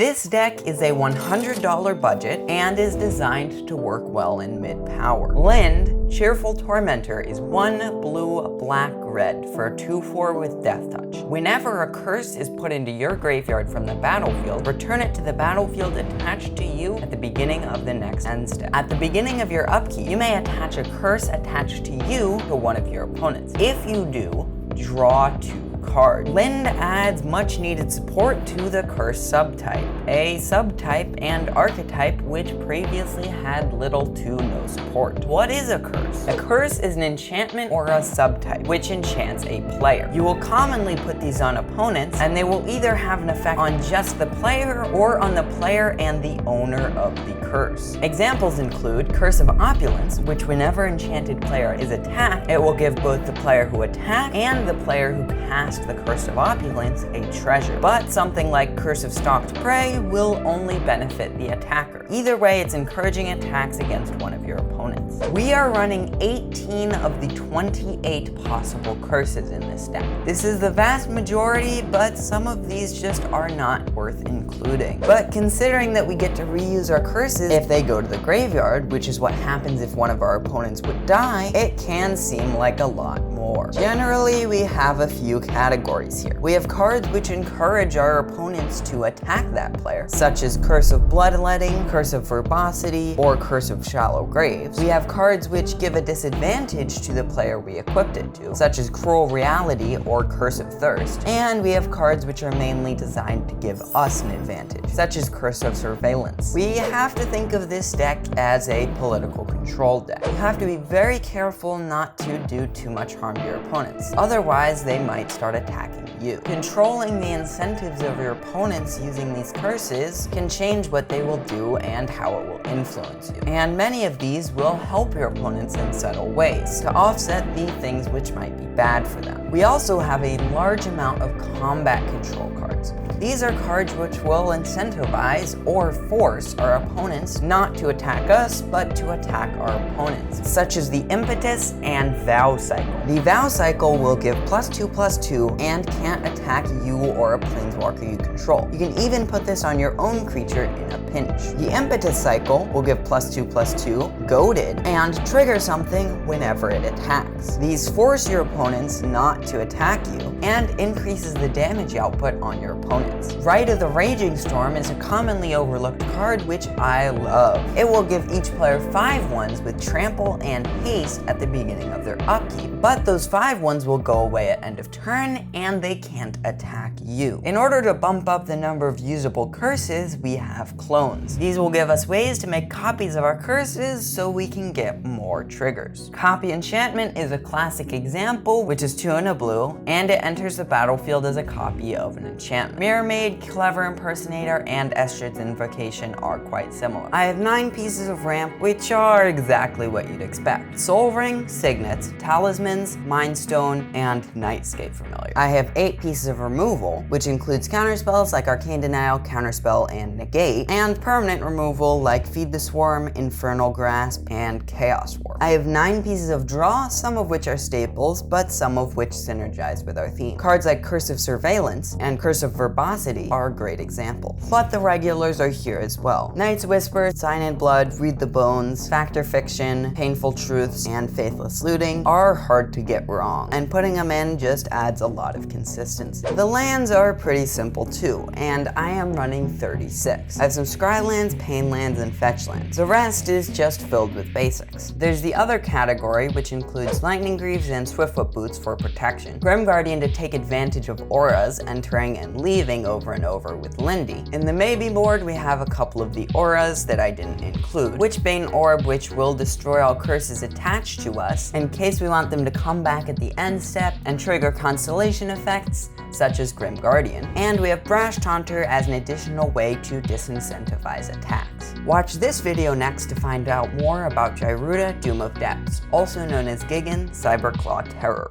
This deck is a $100 budget and is designed to work well in mid-power. Lynde Cheerful Tormentor is 1 blue, black, red for a 2/4 with Death Touch. Whenever a curse is put into your graveyard from the battlefield, return it to the battlefield attached to you at the beginning of the next end step. At the beginning of your upkeep, you may attach a curse attached to you to one of your opponents. If you do, draw 2 cards. Lynde adds much needed support to the curse subtype, a subtype and archetype which previously had little to no support. What is a curse? A curse is an enchantment or a subtype which enchants a player. You will commonly put these on opponents, and they will either have an effect on just the player or on the player and the owner of the curse. Examples include Curse of Opulence, which whenever enchanted player is attacked, it will give both the player who attacked and the player who cast the Curse of Opulence a treasure. But something like Curse of Stalked Prey will only benefit the attacker. Either way, it's encouraging attacks against one of your opponents. We are running 18 of the 28 possible curses in this deck. This is the vast majority, but some of these just are not worth including. But considering that we get to reuse our curses if they go to the graveyard, which is what happens if one of our opponents would die, it can seem like a lot more. Generally, we have a few categories here. We have cards which encourage our opponents to attack that player, such as Curse of Bloodletting, Curse of Verbosity, or Curse of Shallow Graves. We have cards which give a disadvantage to the player we equipped it to, such as Cruel Reality or Curse of Thirst. And we have cards which are mainly designed to give us an advantage, such as Curse of Surveillance. We have to think of this deck as a political control deck. You have to be very careful not to do too much harm to your opponents, otherwise they might start attacking you. Controlling the incentives of your opponents using these curses can change what they will do and how it will influence you. And many of these will help your opponents in subtle ways to offset the things which might be bad for them. We also have a large amount of combat control cards. These are cards which will incentivize or force our opponents not to attack us, but to attack our opponents, such as the Impetus and Vow Cycle. The Vow Cycle will give +2/+2 and can't attack you or a planeswalker you control. You can even put this on your own creature in a pinch. The Impetus Cycle will give +2/+2, goaded, and trigger something whenever it attacks. These force your opponents not to attack you and increases the damage output on your opponents. Rite of the Raging Storm is a commonly overlooked card which I love. It will give each player 5/1s with trample and haste at the beginning of their upkeep, but those 5/1s will go away at end of turn and they can't attack you. In order to bump up the number of usable curses, we have clones. These will give us ways to make copies of our curses so we can get more triggers. Copy Enchantment is a classic example, which is 2 and a blue, and it enters the battlefield as a copy of an enchantment. Mirror Maid, Clever Impersonator, and Estrid's Invocation are quite similar. I have 9 pieces of ramp, which are exactly what you'd expect. Soul Ring, Signets, Talismans, Mind Stone, and Nightscape Familiar. I have 8 pieces of removal, which includes counterspells like Arcane Denial, Counterspell, and Negate, and permanent removal like Feed the Swarm, Infernal Grasp, and Chaos Warp. I have 9 pieces of draw, some of which are staples, but some of which synergize with our theme. Cards like Curse of Surveillance and Curse of Verbosity are great examples, but the regulars are here as well. Night's Whisper, Sign in Blood, Read the Bones, Factor Fiction, Painful Truths, and Faithless Looting are hard to get wrong, and putting them in just adds a lot of consistency. The lands are pretty simple too, and I am running 36. I have some Scry lands, Pain lands, and Fetch lands. The rest is just filled with basics. There's the other category, which includes Lightning Greaves and Swiftfoot Boots for protection, Grim Guardian to take advantage of auras entering and leaving over and over with Lynde. In the maybe board, we have a couple of the auras that I didn't include. Witchbane Orb, which will destroy all curses attached to us in case we want them to come back at the end step and trigger constellation effects, such as Grim Guardian. And we have Brash Taunter as an additional way to disincentivize attacks. Watch this video next to find out more about Gyruda, Doom of Depths, also known as Gigan Cyberclaw Terror.